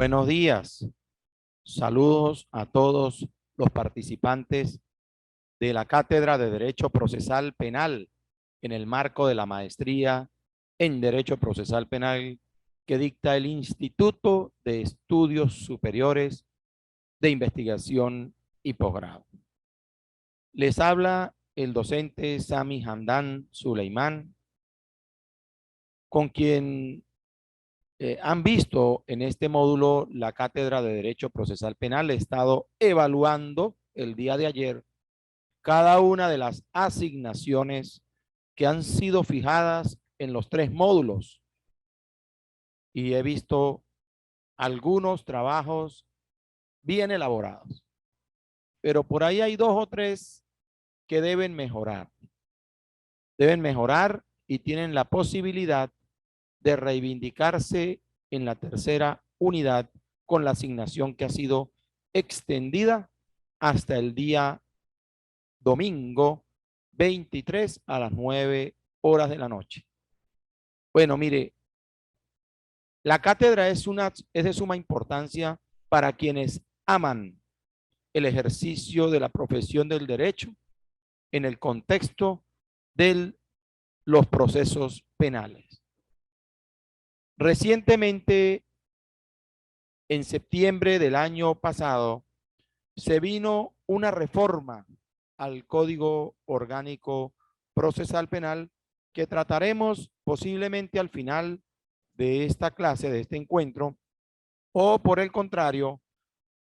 Buenos días. Saludos a todos los participantes de la Cátedra de Derecho Procesal Penal en el marco de la maestría en Derecho Procesal Penal que dicta el Instituto de Estudios Superiores de Investigación y Posgrado. Les habla el docente Sami Hamdan Suleimán, con quien han visto en este módulo la Cátedra de Derecho Procesal Penal. He estado evaluando el día de ayer cada una de las asignaciones que han sido fijadas en los 3 módulos y he visto algunos trabajos bien elaborados, pero por ahí hay 2 o 3 que deben mejorar. Deben mejorar y tienen la posibilidad de reivindicarse en la tercera unidad con la asignación que ha sido extendida hasta el día domingo 23 a las 9 horas de la noche. Bueno, mire, la cátedra es de suma importancia para quienes aman el ejercicio de la profesión del derecho en el contexto de los procesos penales. Recientemente, en septiembre del año pasado, se vino una reforma al Código Orgánico Procesal Penal que trataremos posiblemente al final de esta clase, de este encuentro, o por el contrario,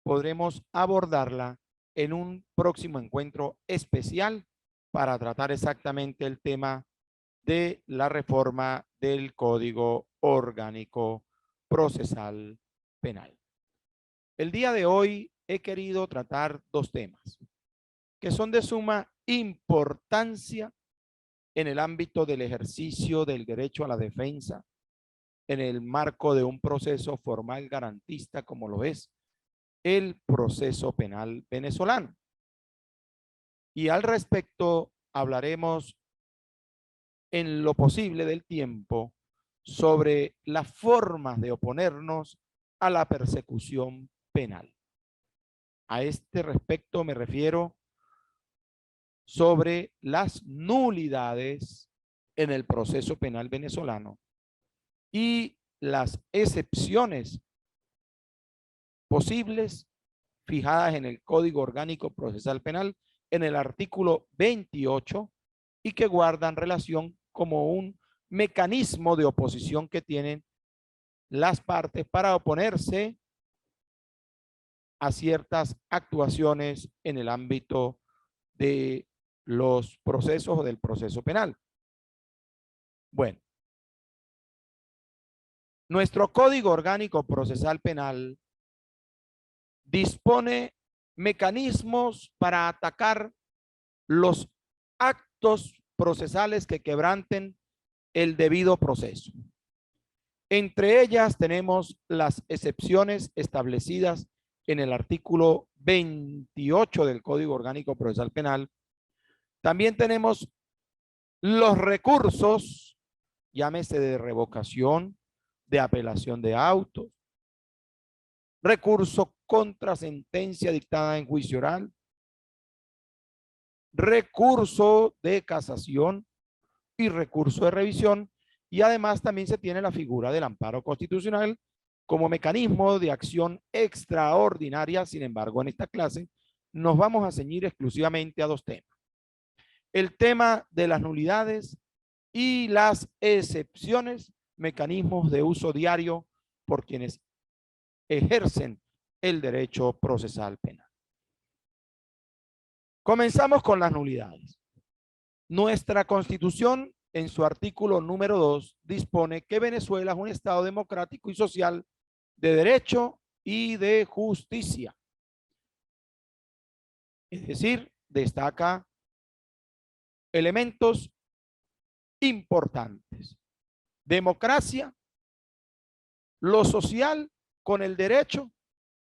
podremos abordarla en un próximo encuentro especial para tratar exactamente el tema de la reforma del Código Orgánico Procesal Penal. El día de hoy he querido tratar 2 temas que son de suma importancia en el ámbito del ejercicio del derecho a la defensa, en el marco de un proceso formal garantista como lo es el proceso penal venezolano. Y al respecto hablaremos en lo posible del tiempo sobre las formas de oponernos a la persecución penal. A este respecto me refiero sobre las nulidades en el proceso penal venezolano y las excepciones posibles fijadas en el Código Orgánico Procesal Penal en el artículo 28 y que guardan relación como un mecanismo de oposición que tienen las partes para oponerse a ciertas actuaciones en el ámbito de los procesos o del proceso penal. Bueno, nuestro Código Orgánico Procesal Penal dispone mecanismos para atacar los actos procesales que quebranten el debido proceso. Entre ellas tenemos las excepciones establecidas en el artículo 28 del Código Orgánico Procesal Penal. También tenemos los recursos, llámese de revocación, de apelación de autos, recurso contra sentencia dictada en juicio oral, recurso de casación y recurso de revisión, y además también se tiene la figura del amparo constitucional como mecanismo de acción extraordinaria. Sin embargo, en esta clase nos vamos a ceñir exclusivamente a 2 temas. El tema de las nulidades y las excepciones, mecanismos de uso diario por quienes ejercen el derecho procesal penal. Comenzamos con las nulidades. Nuestra Constitución, en su artículo número 2, dispone que Venezuela es un Estado democrático y social de derecho y de justicia. Es decir, destaca elementos importantes. Democracia, lo social con el derecho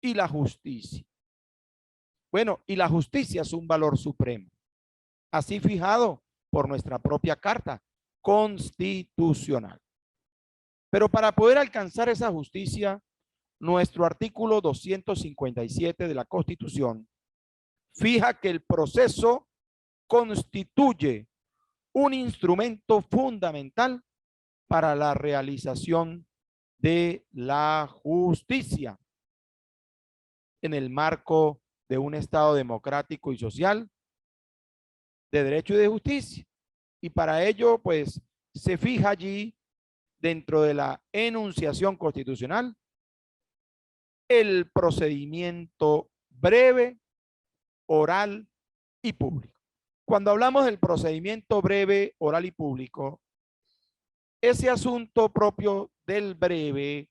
y la justicia. Bueno, y la justicia es un valor supremo, así fijado por nuestra propia Carta Constitucional. Pero para poder alcanzar esa justicia nuestro artículo 257 de la Constitución fija que el proceso constituye un instrumento fundamental para la realización de la justicia en el marco de un Estado democrático y social de derecho y de justicia. Y para ello, pues, se fija allí, dentro de la enunciación constitucional, el procedimiento breve, oral y público. Cuando hablamos del procedimiento breve, oral y público, ese asunto propio del breve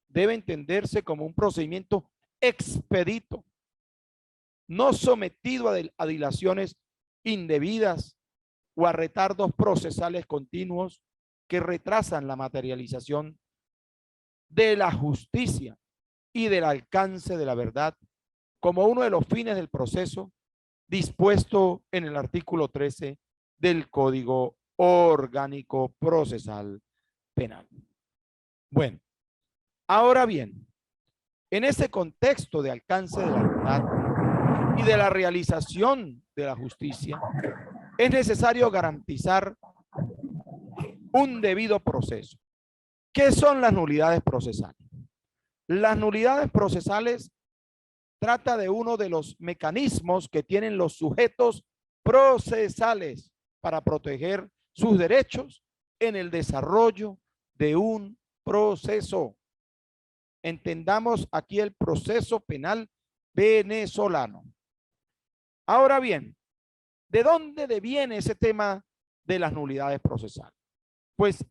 debe entenderse como un procedimiento expedito, no sometido a dilaciones indebidas o a retardos procesales continuos que retrasan la materialización de la justicia y del alcance de la verdad como uno de los fines del proceso dispuesto en el artículo 13 del Código Orgánico Procesal Penal. Bueno, ahora bien, en ese contexto de alcance de la verdad y de la realización de la justicia, es necesario garantizar un debido proceso. ¿Qué son las nulidades procesales? Las nulidades procesales trata de uno de los mecanismos que tienen los sujetos procesales para proteger sus derechos en el desarrollo de un proceso. Entendamos aquí el proceso penal venezolano. Ahora bien, ¿de dónde deviene ese tema de las nulidades procesales? Pues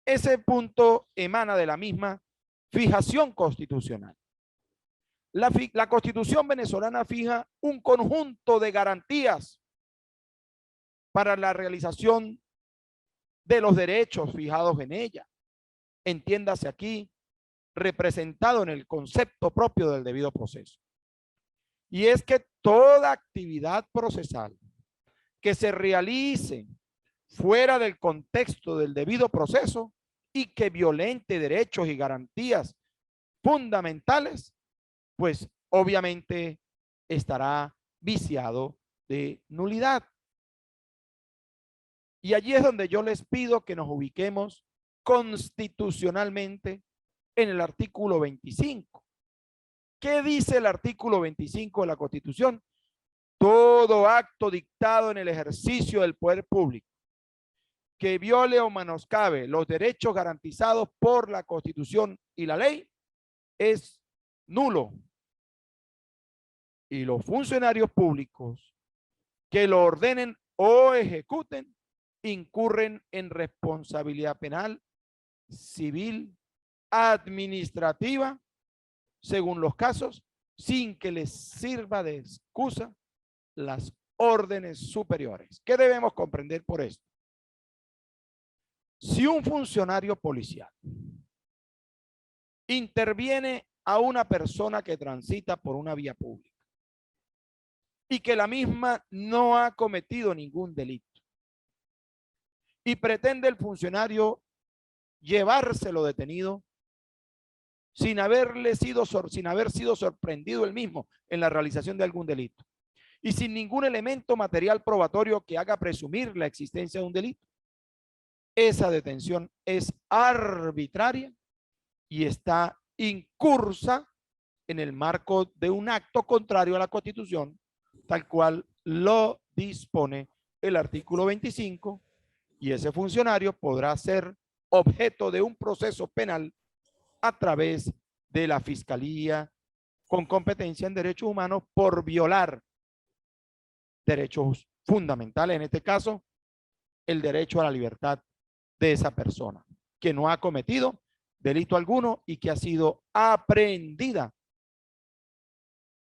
ese punto emana de la misma fijación constitucional. La Constitución venezolana fija un conjunto de garantías para la realización de los derechos fijados en ella. Entiéndase aquí, representado en el concepto propio del debido proceso. Y es que toda actividad procesal que se realice fuera del contexto del debido proceso y que violente derechos y garantías fundamentales, pues obviamente estará viciado de nulidad. Y allí es donde yo les pido que nos ubiquemos constitucionalmente en el artículo 25. ¿Qué dice el artículo 25 de la Constitución? Todo acto dictado en el ejercicio del poder público que viole o menoscabe los derechos garantizados por la Constitución y la ley es nulo. Y los funcionarios públicos que lo ordenen o ejecuten incurren en responsabilidad penal, civil, administrativa, según los casos, sin que les sirva de excusa las órdenes superiores. ¿Qué debemos comprender por esto? Si un funcionario policial interviene a una persona que transita por una vía pública y que la misma no ha cometido ningún delito y pretende el funcionario llevárselo detenido sin haber sido sorprendido él mismo en la realización de algún delito y sin ningún elemento material probatorio que haga presumir la existencia de un delito, esa detención es arbitraria y está incursa en el marco de un acto contrario a la Constitución, tal cual lo dispone el artículo 25, y ese funcionario podrá ser objeto de un proceso penal a través de la Fiscalía con competencia en derechos humanos por violar derechos fundamentales, en este caso, el derecho a la libertad de esa persona que no ha cometido delito alguno y que ha sido aprehendida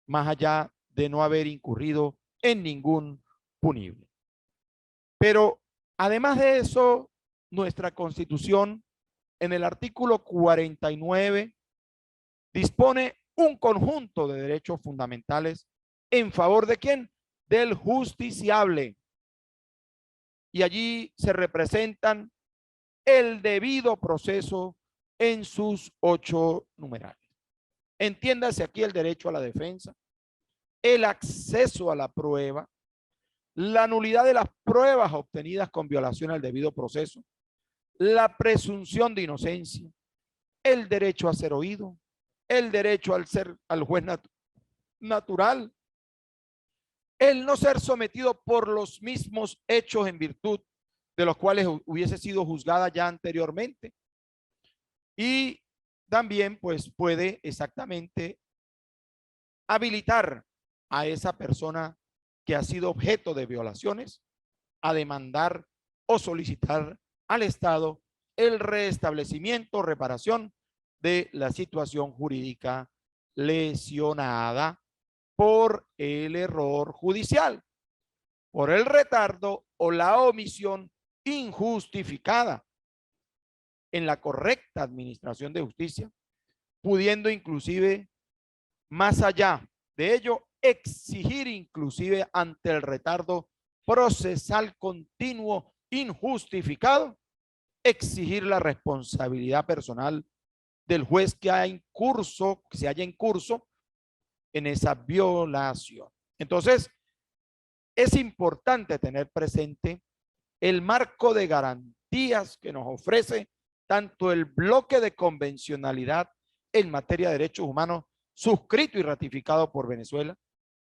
más allá de no haber incurrido en ningún punible. Pero además de eso, nuestra Constitución en el artículo 49 dispone un conjunto de derechos fundamentales en favor de ¿quién? Del justiciable. Y allí se representan el debido proceso en sus 8 numerales. Entiéndase aquí el derecho a la defensa, el acceso a la prueba, la nulidad de las pruebas obtenidas con violación al debido proceso, la presunción de inocencia, el derecho a ser oído, el derecho al juez natural, el no ser sometido por los mismos hechos en virtud de los cuales hubiese sido juzgada ya anteriormente. Y también pues puede exactamente habilitar a esa persona que ha sido objeto de violaciones a demandar o solicitar al Estado el restablecimiento o reparación de la situación jurídica lesionada por el error judicial, por el retardo o la omisión injustificada en la correcta administración de justicia, pudiendo inclusive, más allá de ello, exigir inclusive ante el retardo procesal continuo injustificado, exigir la responsabilidad personal del juez que se haya en curso en esa violación. Entonces, es importante tener presente el marco de garantías que nos ofrece tanto el bloque de convencionalidad en materia de derechos humanos suscrito y ratificado por Venezuela,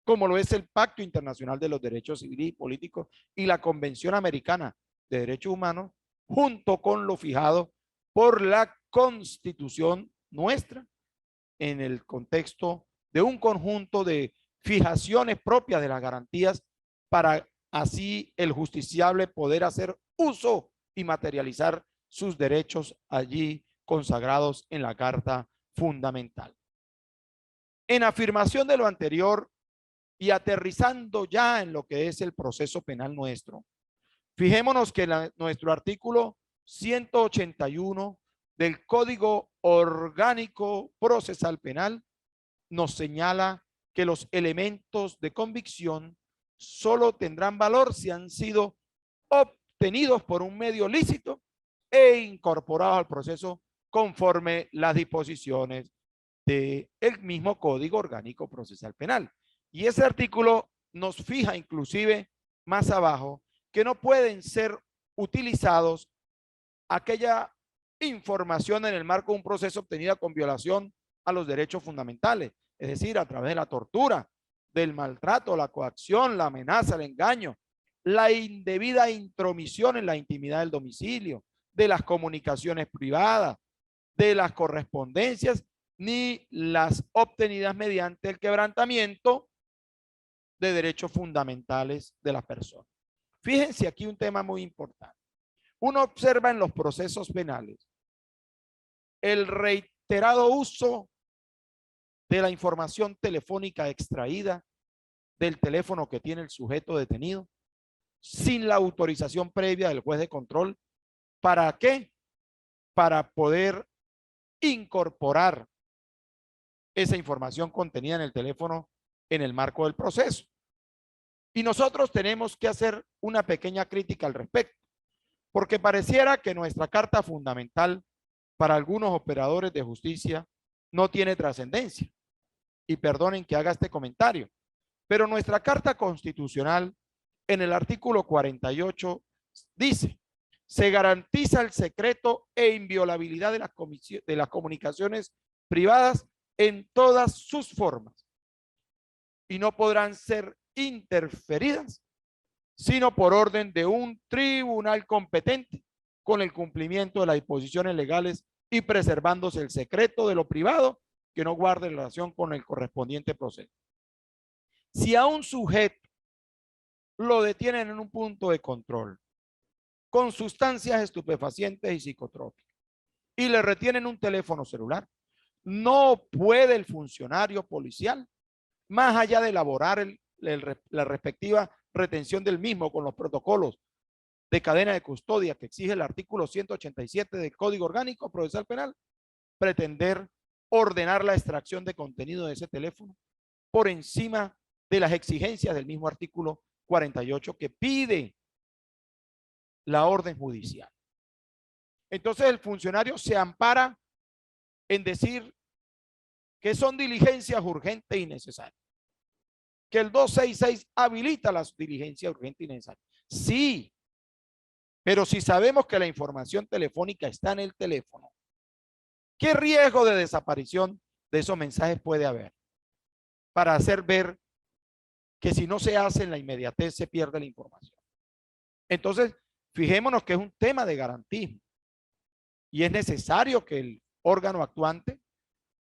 como lo es el Pacto Internacional de los Derechos Civiles y Políticos y la Convención Americana de Derechos Humanos, junto con lo fijado por la Constitución nuestra en el contexto de un conjunto de fijaciones propias de las garantías para así el justiciable poder hacer uso y materializar sus derechos allí consagrados en la Carta Fundamental. En afirmación de lo anterior y aterrizando ya en lo que es el proceso penal nuestro, fijémonos que nuestro artículo 181 del Código Orgánico Procesal Penal nos señala que los elementos de convicción solo tendrán valor si han sido obtenidos por un medio lícito e incorporados al proceso conforme las disposiciones del mismo Código Orgánico Procesal Penal. Y ese artículo nos fija inclusive más abajo que no pueden ser utilizados aquella información en el marco de un proceso obtenida con violación a los derechos fundamentales, es decir, a través de la tortura, del maltrato, la coacción, la amenaza, el engaño, la indebida intromisión en la intimidad del domicilio, de las comunicaciones privadas, de las correspondencias, ni las obtenidas mediante el quebrantamiento de derechos fundamentales de las personas. Fíjense aquí un tema muy importante. Uno observa en los procesos penales el reiterado uso de la información telefónica extraída del teléfono que tiene el sujeto detenido sin la autorización previa del juez de control. ¿Para qué? Para poder incorporar esa información contenida en el teléfono en el marco del proceso. Y nosotros tenemos que hacer una pequeña crítica al respecto, porque pareciera que nuestra Carta Fundamental para algunos operadores de justicia no tiene trascendencia. Y perdonen que haga este comentario, pero nuestra Carta Constitucional en el artículo 48 dice: se garantiza el secreto e inviolabilidad de las comunicaciones privadas en todas sus formas y no podrán ser interferidas sino por orden de un tribunal competente con el cumplimiento de las disposiciones legales y preservándose el secreto de lo privado que no guarde relación con el correspondiente proceso. Si a un sujeto lo detienen en un punto de control con sustancias estupefacientes y psicotrópicas y le retienen un teléfono celular, no puede el funcionario policial, más allá de elaborar la respectiva retención del mismo con los protocolos de cadena de custodia que exige el artículo 187 del Código Orgánico Procesal Penal, pretender ordenar la extracción de contenido de ese teléfono por encima de las exigencias del mismo artículo 48 que pide la orden judicial. Entonces el funcionario se ampara en decir que son diligencias urgentes y necesarias. Que el 266 habilita las diligencias urgentes y necesarias. Sí, pero si sabemos que la información telefónica está en el teléfono, ¿qué riesgo de desaparición de esos mensajes puede haber? Para hacer ver que si no se hace en la inmediatez se pierde la información. Entonces, fijémonos que es un tema de garantismo y es necesario que el órgano actuante,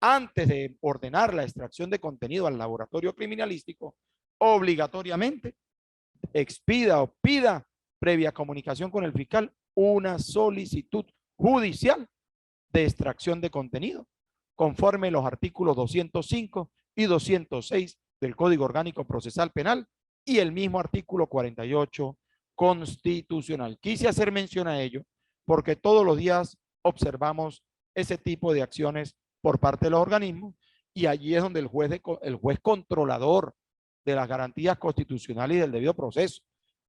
antes de ordenar la extracción de contenido al laboratorio criminalístico, obligatoriamente expida o pida, previa comunicación con el fiscal, una solicitud judicial de extracción de contenido, conforme los artículos 205 y 206 del Código Orgánico Procesal Penal y el mismo artículo 48 constitucional. Quise hacer mención a ello porque todos los días observamos ese tipo de acciones por parte de los organismos y allí es donde el juez controlador de las garantías constitucionales y del debido proceso,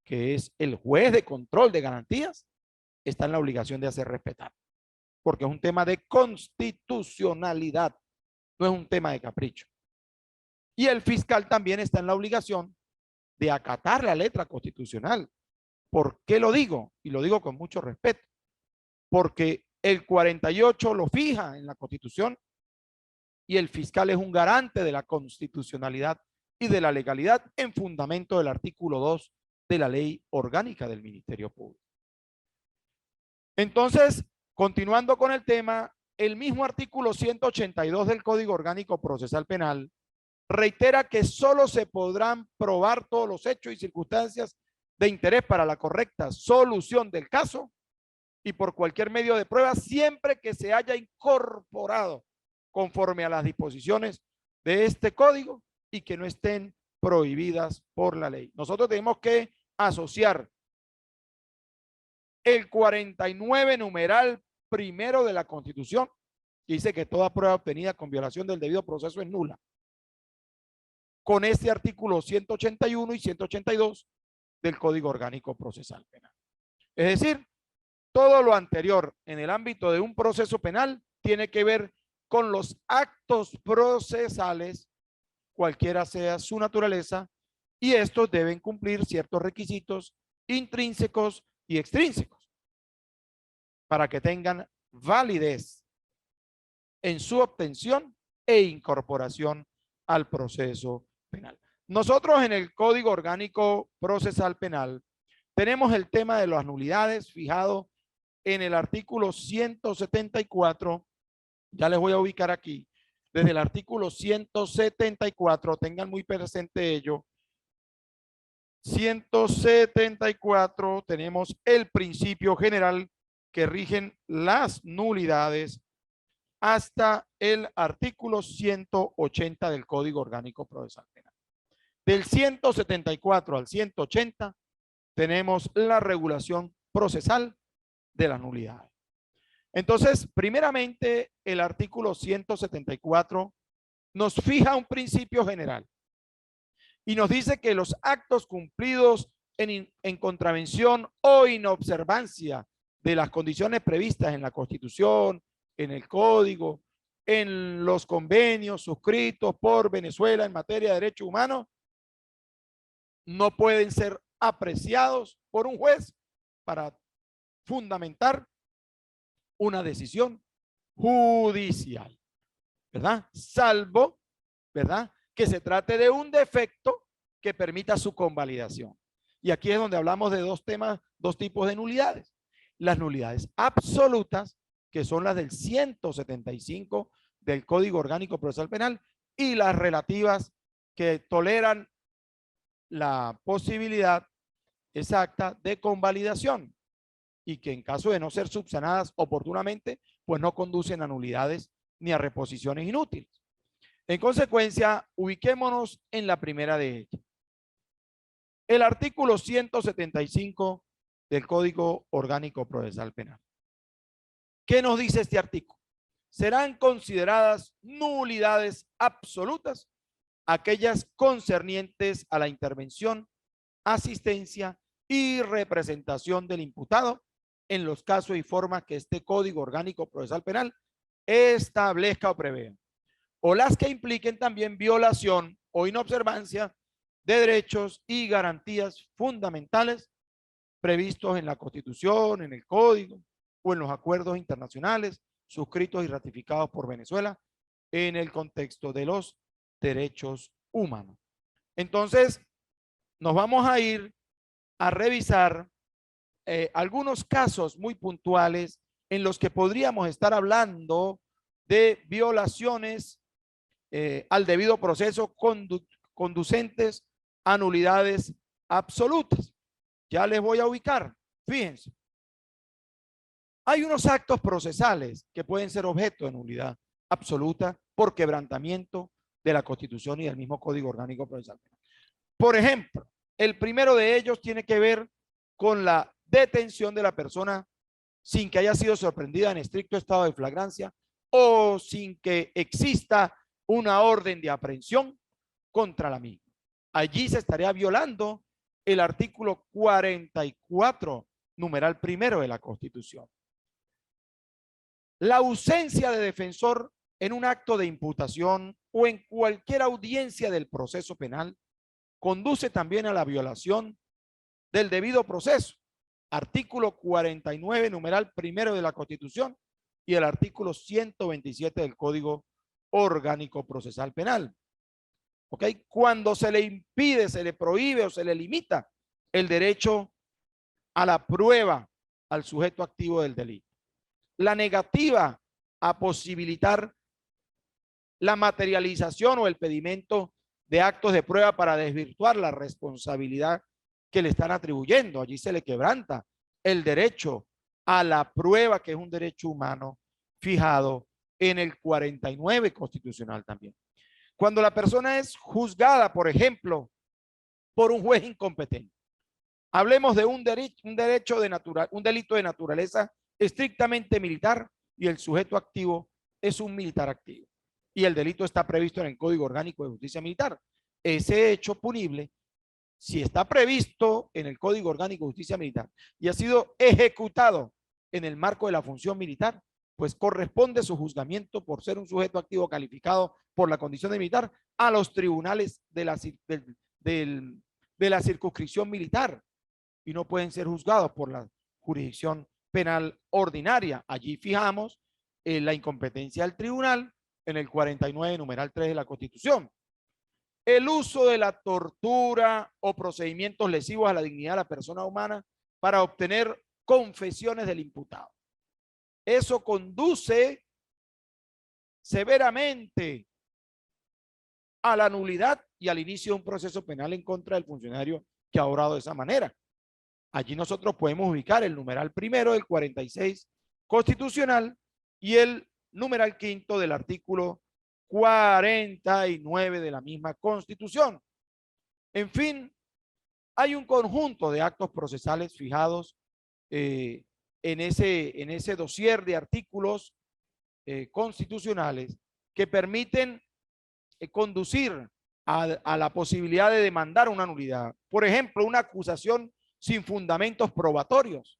que es el juez de control de garantías, está en la obligación de hacer respetar, porque es un tema de constitucionalidad, no es un tema de capricho. Y el fiscal también está en la obligación de acatar la letra constitucional. ¿Por qué lo digo? Y lo digo con mucho respeto. Porque el 48 lo fija en la Constitución y el fiscal es un garante de la constitucionalidad y de la legalidad en fundamento del artículo 2 de la Ley Orgánica del Ministerio Público. Entonces, continuando con el tema, el mismo artículo 182 del Código Orgánico Procesal Penal reitera que solo se podrán probar todos los hechos y circunstancias de interés para la correcta solución del caso y por cualquier medio de prueba siempre que se haya incorporado conforme a las disposiciones de este código y que no estén prohibidas por la ley. Nosotros tenemos que asociar el 49 numeral primero de la Constitución, que dice que toda prueba obtenida con violación del debido proceso es nula, con este artículo 181 y 182 del Código Orgánico Procesal Penal. Es decir, todo lo anterior en el ámbito de un proceso penal tiene que ver con los actos procesales, cualquiera sea su naturaleza, y estos deben cumplir ciertos requisitos intrínsecos y extrínsecos para que tengan validez en su obtención e incorporación al proceso penal. Nosotros en el Código Orgánico Procesal Penal tenemos el tema de las nulidades fijado en el artículo 174. Ya les voy a ubicar aquí. Desde el artículo 174, tengan muy presente ello. 174 tenemos el principio general que rigen las nulidades hasta el artículo 180 del Código Orgánico Procesal Penal. Del 174 al 180 tenemos la regulación procesal de las nulidades. Entonces, primeramente, el artículo 174 nos fija un principio general y nos dice que los actos cumplidos en contravención o inobservancia de las condiciones previstas en la Constitución, en el Código, en los convenios suscritos por Venezuela en materia de derechos humanos, no pueden ser apreciados por un juez para fundamentar una decisión judicial, ¿verdad? Salvo, ¿verdad?, que se trate de un defecto que permita su convalidación. Y aquí es donde hablamos de dos temas, dos tipos de nulidades. Las nulidades absolutas, que son las del 175 del Código Orgánico Procesal Penal, y las relativas que toleran la posibilidad exacta de convalidación y que en caso de no ser subsanadas oportunamente, pues no conducen a nulidades ni a reposiciones inútiles. En consecuencia, ubiquémonos en la primera de ellas. El artículo 175 del Código Orgánico Procesal Penal. ¿Qué nos dice este artículo? Serán consideradas nulidades absolutas aquellas concernientes a la intervención, asistencia y representación del imputado en los casos y formas que este Código Orgánico Procesal Penal establezca o prevea. o las que impliquen también violación o inobservancia de derechos y garantías fundamentales previstos en la Constitución, en el Código o en los acuerdos internacionales suscritos y ratificados por Venezuela en el contexto de los derechos humanos. Entonces, nos vamos a ir a revisar algunos casos muy puntuales en los que podríamos estar hablando de violaciones al debido proceso conducentes a nulidades absolutas. Ya les voy a ubicar. Fíjense. Hay unos actos procesales que pueden ser objeto de nulidad absoluta por quebrantamiento de la Constitución y del mismo Código Orgánico Procesal. Por ejemplo, el primero de ellos tiene que ver con la detención de la persona sin que haya sido sorprendida en estricto estado de flagrancia o sin que exista una orden de aprehensión contra la misma. Allí se estaría violando el artículo 44, numeral primero de la Constitución. La ausencia de defensor en un acto de imputación o en cualquier audiencia del proceso penal conduce también a la violación del debido proceso. Artículo 49, numeral primero de la Constitución y el artículo 127 del Código Orgánico Procesal Penal. ¿Ok? Cuando se le impide, se le prohíbe o se le limita el derecho a la prueba al sujeto activo del delito. La negativa a posibilitar la materialización o el pedimento de actos de prueba para desvirtuar la responsabilidad que le están atribuyendo. Allí se le quebranta el derecho a la prueba, que es un derecho humano fijado en el 49 constitucional también. Cuando la persona es juzgada, por ejemplo, por un juez incompetente. Hablemos de un delito de naturaleza estrictamente militar y el sujeto activo es un militar activo. Y el delito está previsto en el Código Orgánico de Justicia Militar. Ese hecho punible, si está previsto en el Código Orgánico de Justicia Militar y ha sido ejecutado en el marco de la función militar, pues corresponde su juzgamiento por ser un sujeto activo calificado por la condición de militar a los tribunales de la circunscripción militar y no pueden ser juzgados por la jurisdicción penal ordinaria. Allí fijamos la incompetencia del tribunal en el 49, numeral 3 de la Constitución. El uso de la tortura o procedimientos lesivos a la dignidad de la persona humana para obtener confesiones del imputado. Eso conduce severamente a la nulidad y al inicio de un proceso penal en contra del funcionario que ha obrado de esa manera. Allí nosotros podemos ubicar el numeral primero del 46 constitucional y el numeral quinto del artículo 49 de la misma Constitución. En fin, hay un conjunto de actos procesales fijados en ese dossier de artículos constitucionales que permiten conducir a la posibilidad de demandar una nulidad. Por ejemplo, una acusación sin fundamentos probatorios.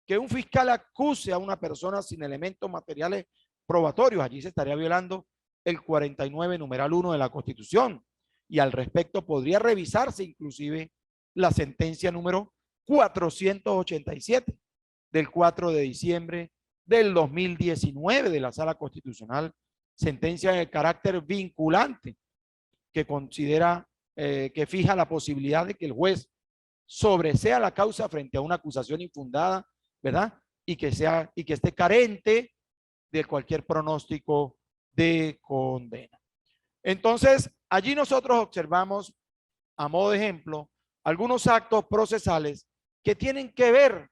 Que un fiscal acuse a una persona sin elementos materiales probatorios. Allí se estaría violando el 49, numeral 1 de la Constitución. Y al respecto podría revisarse inclusive la sentencia número 487 del 4 de diciembre del 2019 de la Sala Constitucional, sentencia de carácter vinculante que considera, que fija la posibilidad de que el juez sobresea la causa frente a una acusación infundada, ¿verdad? Y que esté carente de cualquier pronóstico de condena. Entonces, allí nosotros observamos, a modo de ejemplo, algunos actos procesales que tienen que ver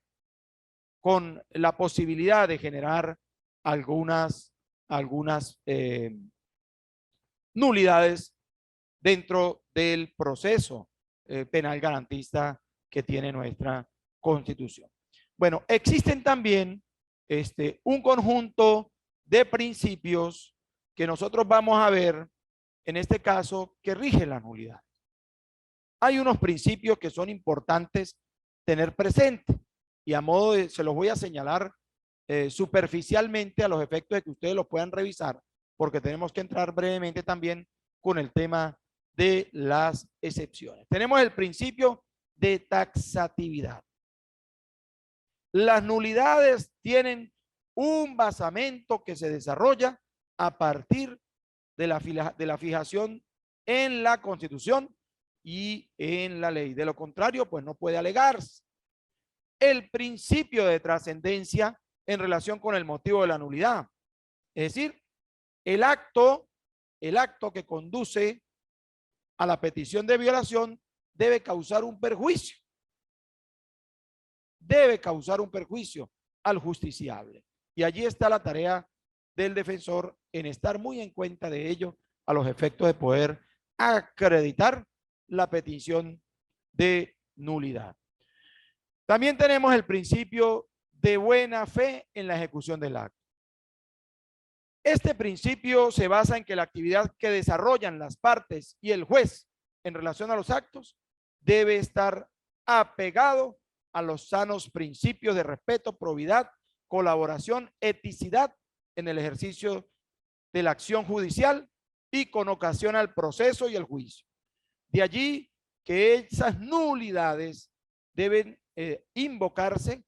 con la posibilidad de generar algunas nulidades dentro del proceso penal garantista que tiene nuestra Constitución. Bueno, existen también un conjunto de principios que nosotros vamos a ver en este caso que rigen la nulidad. Hay unos principios que son importantes tener presente y a modo de, se los voy a señalar superficialmente a los efectos de que ustedes los puedan revisar, porque tenemos que entrar brevemente también con el tema de las excepciones. Tenemos el principio de taxatividad. Las nulidades tienen un basamento que se desarrolla a partir de la fijación en la Constitución y en la ley. De lo contrario, pues no puede alegarse. El principio de trascendencia en relación con el motivo de la nulidad. Es decir, el acto que conduce a la petición de violación debe causar un perjuicio. Debe causar un perjuicio al justiciable. Y allí está la tarea del defensor en estar muy en cuenta de ello a los efectos de poder acreditar la petición de nulidad. También tenemos el principio de buena fe en la ejecución del acto. Este principio se basa en que la actividad que desarrollan las partes y el juez en relación a los actos debe estar apegado a los sanos principios de respeto, probidad, colaboración, eticidad en el ejercicio de la acción judicial y con ocasión al proceso y el juicio. De allí que esas nulidades deben invocarse,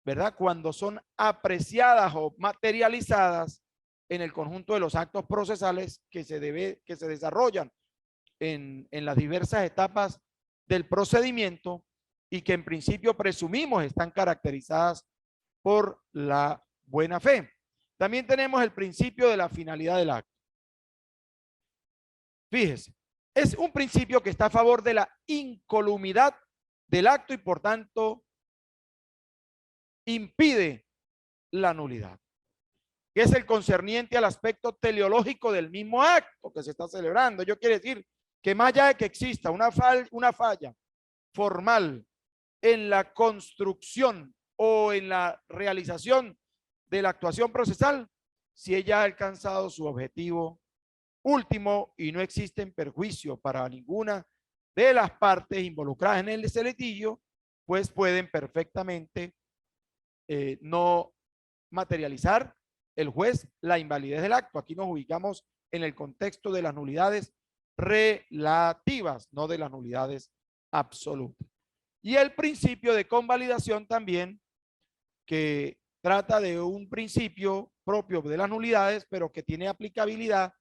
¿verdad?, cuando son apreciadas o materializadas en el conjunto de los actos procesales que se desarrollan en las diversas etapas del procedimiento y que en principio presumimos están caracterizadas por la buena fe. También tenemos el principio de la finalidad del acto. Fíjese, es un principio que está a favor de la incolumidad del acto y por tanto impide la nulidad, que es el concerniente al aspecto teleológico del mismo acto que se está celebrando. Yo quiero decir que más allá de que exista una falla formal en la construcción o en la realización de la actuación procesal, si ella ha alcanzado su objetivo último y no existe perjuicio para ninguna de las partes involucradas en ese litigio, pues pueden perfectamente no materializar el juez la invalidez del acto. Aquí nos ubicamos en el contexto de las nulidades relativas, no de las nulidades absolutas. Y el principio de convalidación también, que trata de un principio propio de las nulidades, pero que tiene aplicabilidad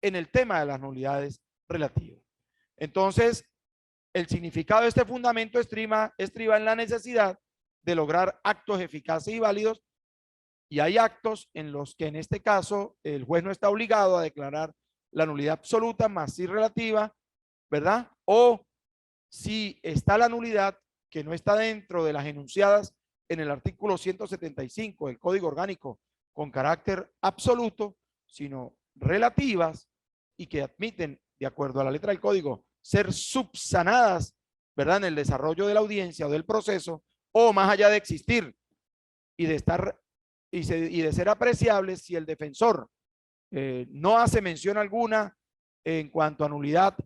en el tema de las nulidades relativas. Entonces, el significado de este fundamento estriba en la necesidad de lograr actos eficaces y válidos, y hay actos en los que en este caso el juez no está obligado a declarar la nulidad absoluta más sí relativa, ¿verdad? O si está la nulidad que no está dentro de las enunciadas en el artículo 175 del Código Orgánico con carácter absoluto, sino relativas y que admiten, de acuerdo a la letra del Código, ser subsanadas, ¿verdad?, en el desarrollo de la audiencia o del proceso, o más allá de existir y de estar y de ser apreciables si el defensor no hace mención alguna en cuanto a nulidad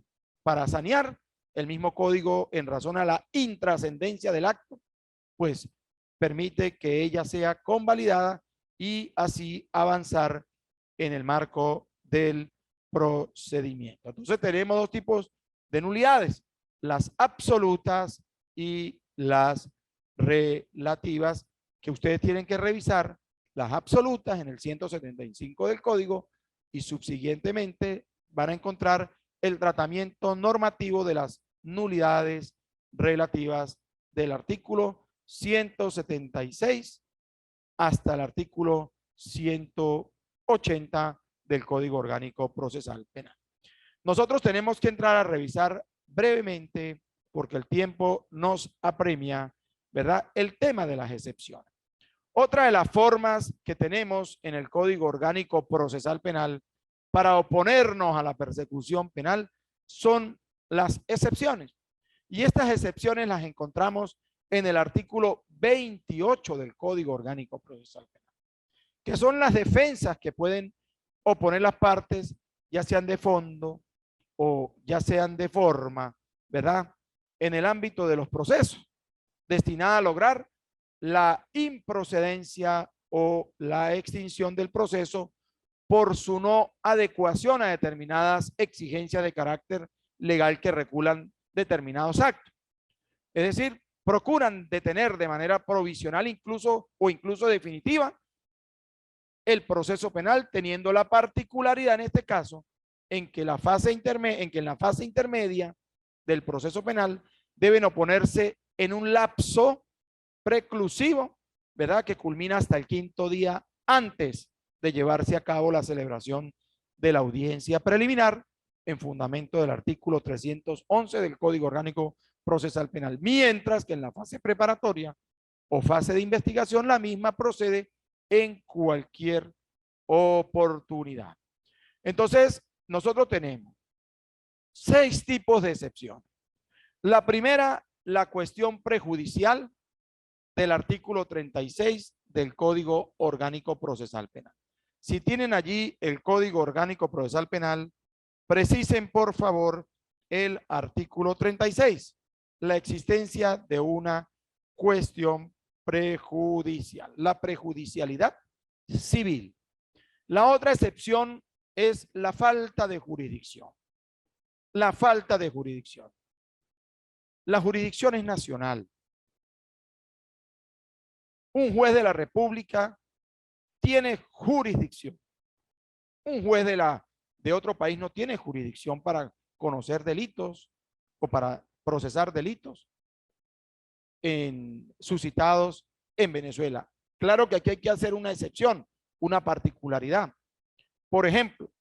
para sanear, el mismo código en razón a la intrascendencia del acto, pues permite que ella sea convalidada y así avanzar en el marco del procedimiento. Entonces tenemos dos tipos de nulidades, las absolutas y las relativas, que ustedes tienen que revisar. Las absolutas en el 175 del código y subsiguientemente van a encontrar el tratamiento normativo de las nulidades relativas del artículo 176 hasta el artículo 180 del Código Orgánico Procesal Penal. Nosotros tenemos que entrar a revisar brevemente, porque el tiempo nos apremia, ¿verdad?, el tema de las excepciones. Otra de las formas que tenemos en el Código Orgánico Procesal Penal para oponernos a la persecución penal son las excepciones. Y estas excepciones las encontramos en el artículo 28 del Código Orgánico Procesal Penal, que son las defensas que pueden oponer las partes, ya sean de fondo o ya sean de forma, ¿verdad?, en el ámbito de los procesos, destinada a lograr la improcedencia o la extinción del proceso por su no adecuación a determinadas exigencias de carácter legal que regulan determinados actos. Es decir, procuran detener de manera provisional incluso o incluso definitiva el proceso penal, teniendo la particularidad en este caso en que en la fase intermedia del proceso penal deben oponerse en un lapso preclusivo, ¿verdad? Que culmina hasta el 5º día antes de llevarse a cabo la celebración de la audiencia preliminar en fundamento del artículo 311 del Código Orgánico Procesal Penal, mientras que en la fase preparatoria o fase de investigación la misma procede en cualquier oportunidad. Entonces, nosotros tenemos 6 tipos de excepción. La primera, la cuestión prejudicial del artículo 36 del Código Orgánico Procesal Penal. Si tienen allí el Código Orgánico Procesal Penal, precisen por favor el artículo 36, la existencia de una cuestión prejudicial, la prejudicialidad civil. La otra excepción es la falta de jurisdicción. La falta de jurisdicción. La jurisdicción es nacional. Un juez de la República tiene jurisdicción. Un juez de otro país no tiene jurisdicción para conocer delitos o para procesar delitos suscitados en Venezuela. Claro que aquí hay que hacer una excepción, una particularidad. Por ejemplo,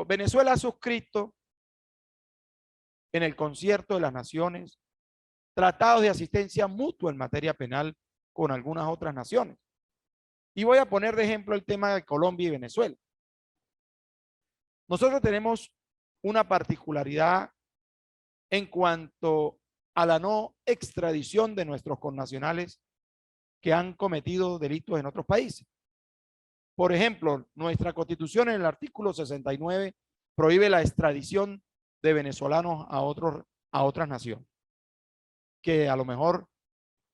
Venezuela ha suscrito en el Concierto de las Naciones tratados de asistencia mutua en materia penal con algunas otras naciones. Y voy a poner de ejemplo el tema de Colombia y Venezuela. Nosotros tenemos una particularidad en cuanto a la no extradición de nuestros connacionales que han cometido delitos en otros países. Por ejemplo, nuestra Constitución en el artículo 69 prohíbe la extradición de venezolanos a otras naciones, que a lo mejor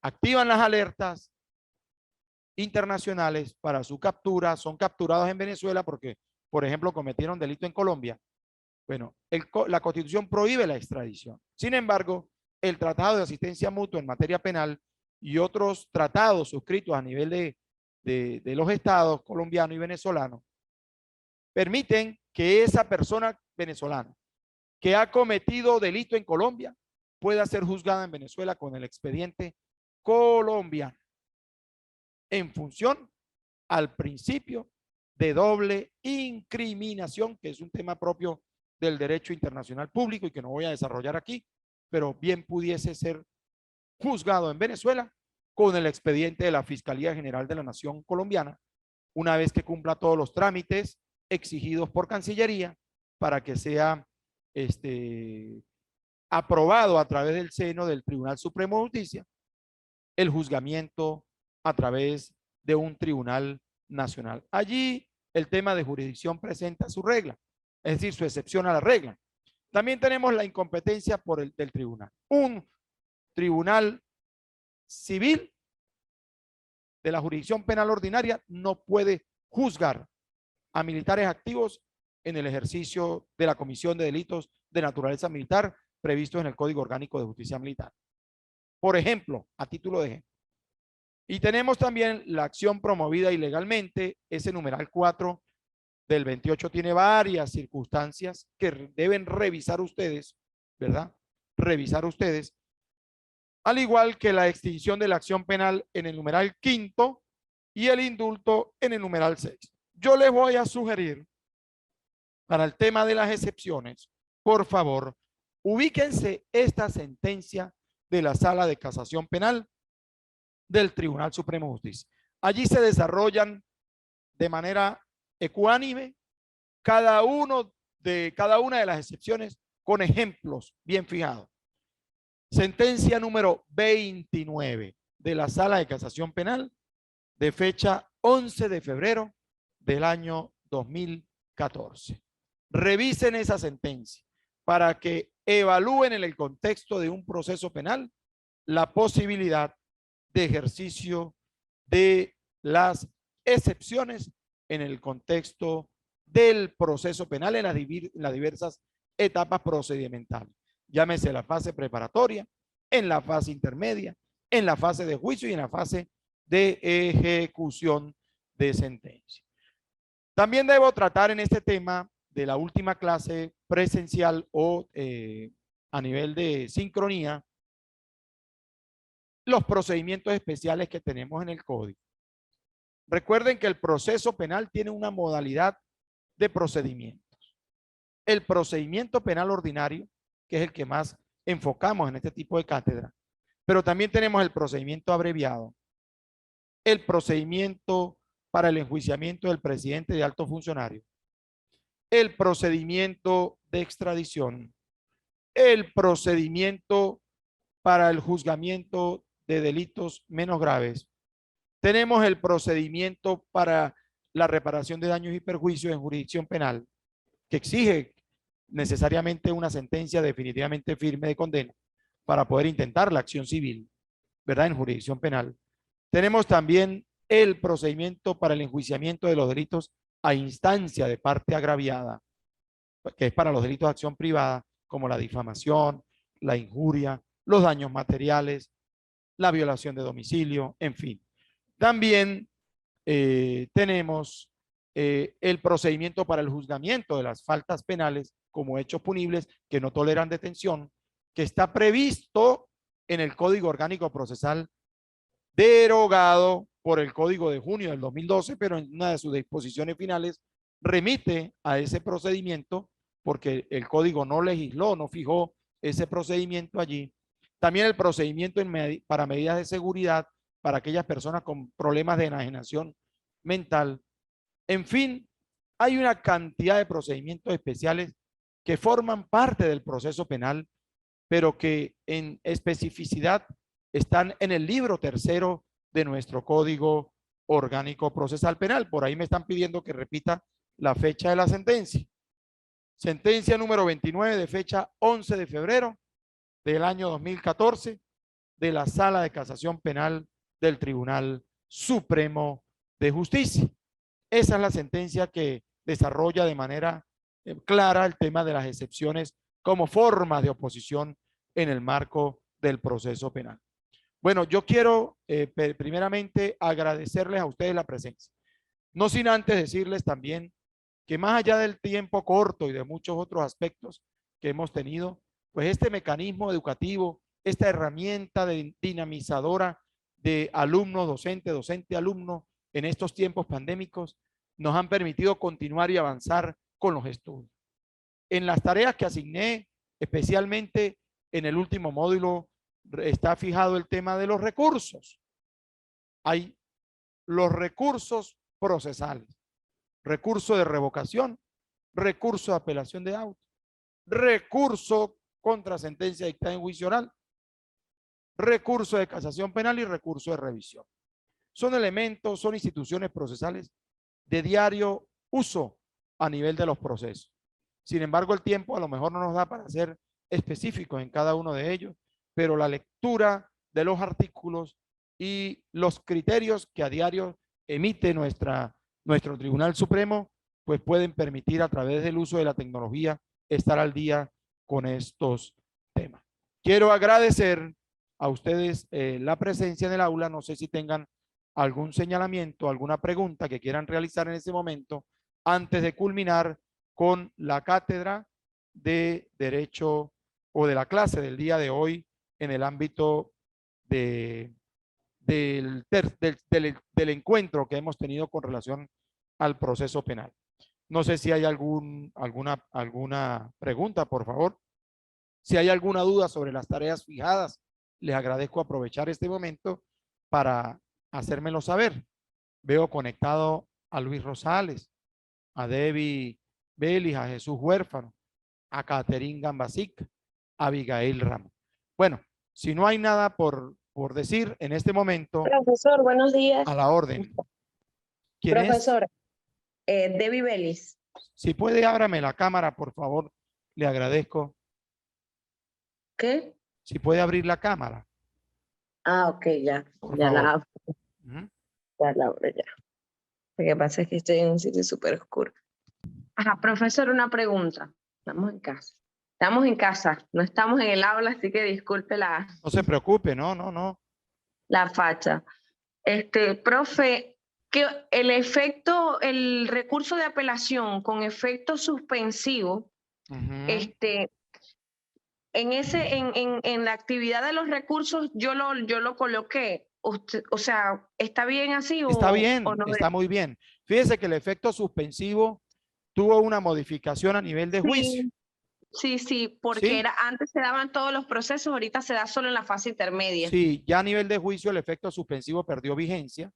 activan las alertas internacionales para su captura, son capturados en Venezuela porque, por ejemplo, cometieron delito en Colombia. Bueno, la Constitución prohíbe la extradición. Sin embargo, el Tratado de Asistencia Mutua en materia penal y otros tratados suscritos a nivel de los estados colombianos y venezolanos permiten que esa persona venezolana que ha cometido delito en Colombia pueda ser juzgada en Venezuela con el expediente colombiano en función al principio de doble incriminación, que es un tema propio del derecho internacional público y que no voy a desarrollar aquí, pero bien pudiese ser juzgado en Venezuela con el expediente de la Fiscalía General de la Nación colombiana, una vez que cumpla todos los trámites exigidos por Cancillería para que sea aprobado a través del seno del Tribunal Supremo de Justicia el juzgamiento a través de un tribunal nacional. Allí el tema de jurisdicción presenta su regla, es decir, su excepción a la regla. También tenemos la incompetencia del tribunal. Un tribunal civil de la jurisdicción penal ordinaria no puede juzgar a militares activos en el ejercicio de la comisión de delitos de naturaleza militar previstos en el Código Orgánico de Justicia Militar. Por ejemplo, a título de ejemplo. Y tenemos también la acción promovida ilegalmente, ese numeral 4 del 28 tiene varias circunstancias que deben revisar ustedes, ¿verdad? Revisar ustedes, al igual que la extinción de la acción penal en el numeral 5 y el indulto en el numeral 6. Yo les voy a sugerir, para el tema de las excepciones, por favor, ubíquense esta sentencia de la Sala de Casación Penal del Tribunal Supremo de Justicia. Allí se desarrollan de manera ecuánime cada una de las excepciones con ejemplos bien fijados. Sentencia número 29 de la Sala de Casación Penal de fecha 11 de febrero del año 2014. Revisen esa sentencia para que evalúen en el contexto de un proceso penal la posibilidad de ejercicio de las excepciones en el contexto del proceso penal en las diversas etapas procedimentales. Llámese la fase preparatoria, en la fase intermedia, en la fase de juicio y en la fase de ejecución de sentencia. También debo tratar en este tema de la última clase presencial o a nivel de sincronía, los procedimientos especiales que tenemos en el código. Recuerden que el proceso penal tiene una modalidad de procedimientos. El procedimiento penal ordinario, que es el que más enfocamos en este tipo de cátedra, pero también tenemos el procedimiento abreviado, el procedimiento para el enjuiciamiento del presidente de alto funcionario, el procedimiento de extradición, el procedimiento para el juzgamiento de delitos menos graves. Tenemos el procedimiento para la reparación de daños y perjuicios en jurisdicción penal, que exige necesariamente una sentencia definitivamente firme de condena para poder intentar la acción civil, ¿verdad? En jurisdicción penal. Tenemos también el procedimiento para el enjuiciamiento de los delitos a instancia de parte agraviada, que es para los delitos de acción privada, como la difamación, la injuria, los daños materiales, la violación de domicilio, en fin. También tenemos el procedimiento para el juzgamiento de las faltas penales como hechos punibles que no toleran detención, que está previsto en el Código Orgánico Procesal, derogado por el Código de junio del 2012, pero en una de sus disposiciones finales remite a ese procedimiento porque el Código no legisló, no fijó ese procedimiento allí. También el procedimiento para medidas de seguridad para aquellas personas con problemas de enajenación mental. En fin, hay una cantidad de procedimientos especiales que forman parte del proceso penal, pero que en especificidad están en el libro tercero de nuestro Código Orgánico Procesal Penal. Por ahí me están pidiendo que repita la fecha de la sentencia. Sentencia número 29 de fecha 11 de febrero del año 2014 de la Sala de Casación Penal del Tribunal Supremo de Justicia. Esa es la sentencia que desarrolla de manera clara el tema de las excepciones como formas de oposición en el marco del proceso penal. Bueno, yo quiero primeramente agradecerles a ustedes la presencia. No sin antes decirles también que más allá del tiempo corto y de muchos otros aspectos que hemos tenido, pues este mecanismo educativo, esta herramienta dinamizadora de alumno, docente, docente, alumno en estos tiempos pandémicos, nos han permitido continuar y avanzar con los estudios. En las tareas que asigné, especialmente en el último módulo, está fijado el tema de los recursos. Hay los recursos procesales, recurso de revocación, recurso de apelación de auto, recurso contra sentencia dictada en juicio oral, recurso de casación penal y recurso de revisión. Son elementos, son instituciones procesales de diario uso a nivel de los procesos. Sin embargo, el tiempo a lo mejor no nos da para ser específicos en cada uno de ellos, pero la lectura de los artículos y los criterios que a diario emite nuestro Tribunal Supremo, pues pueden permitir a través del uso de la tecnología estar al día con estos temas. Quiero agradecer a ustedes la presencia en el aula. No sé si tengan algún señalamiento, alguna pregunta que quieran realizar en ese momento antes de culminar con la cátedra de Derecho o de la clase del día de hoy en el ámbito del encuentro que hemos tenido con relación al proceso penal. No sé si hay alguna pregunta, por favor. Si hay alguna duda sobre las tareas fijadas, les agradezco aprovechar este momento para hacérmelo saber. Veo conectado a Luis Rosales, a Debbie Belis, a Jesús Huérfano, a Caterín Gambasic, a Abigail Ramos. Bueno, si no hay nada por decir en este momento. Profesor, buenos días. A la orden. ¿Quién Profesor, Debbie Belis. Si puede, ábrame la cámara, por favor. Le agradezco. ¿Qué? Si puede abrir la cámara. Ah, ok, ya. Por Ya favor. la abro. Ya la abro, ya. Lo que pasa es que estoy en un sitio súper oscuro. Ajá, profesor, una pregunta. Estamos en casa. Estamos en casa, no estamos en el aula, así que disculpe No se preocupe, no, no, no. la facha. Profe, que el recurso de apelación con efecto suspensivo, Ujú. en la actividad de los recursos yo lo coloqué. O sea, ¿está bien así Está o bien, no? está muy bien. Fíjese que el efecto suspensivo tuvo una modificación a nivel de juicio, Sí, sí, sí, porque ¿sí? antes se daban todos los procesos, ahorita se da solo en la fase intermedia. Sí, ya a nivel de juicio el efecto suspensivo perdió vigencia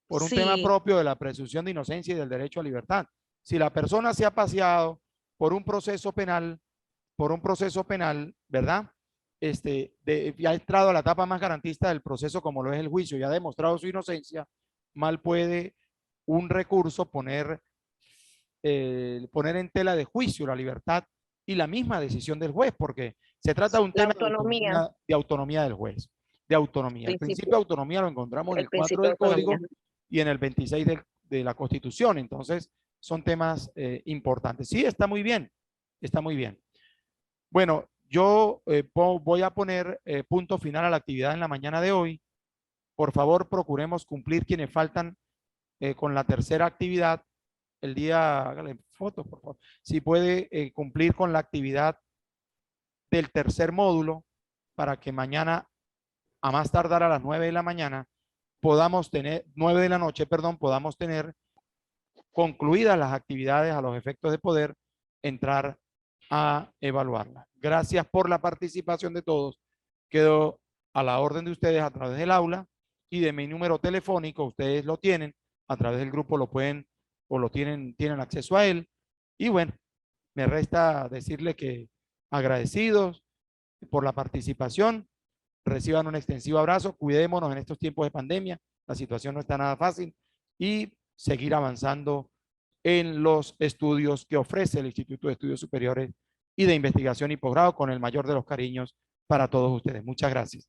por un tema Sí, propio de la presunción de inocencia y del derecho a libertad. Si la persona se ha paseado por un proceso penal, ¿verdad? Ya ha entrado a la etapa más garantista del proceso como lo es el juicio y ha demostrado su inocencia, mal puede un recurso poner en tela de juicio la libertad y la misma decisión del juez, porque se trata de un la tema autonomía, de autonomía del juez, de autonomía. El principio principio, de autonomía lo encontramos en el el 4 principio de del autonomía. Código y en el 26 de la Constitución. Entonces, son temas importantes. Sí, está muy bien, está muy bien. Bueno, yo voy a poner punto final a la actividad en la mañana de hoy. Por favor, procuremos cumplir quienes faltan con la tercera actividad. El día, hágale fotos, por favor. Si puede cumplir con la actividad del tercer módulo para que mañana, a más tardar a las 9 de la mañana, podamos tener, 9 de la noche, perdón, podamos tener concluidas las actividades a los efectos de poder entrar a evaluarla. Gracias por la participación de todos. Quedo a la orden de ustedes a través del aula y de mi número telefónico. Ustedes lo tienen, a través del grupo lo pueden o lo tienen acceso a él. Y bueno, me resta decirle que agradecidos por la participación. Reciban un extensivo abrazo. Cuidémonos en estos tiempos de pandemia. La situación no está nada fácil y seguir avanzando en los estudios que ofrece el Instituto de Estudios Superiores y de Investigación y Posgrado con el mayor de los cariños para todos ustedes. Muchas gracias.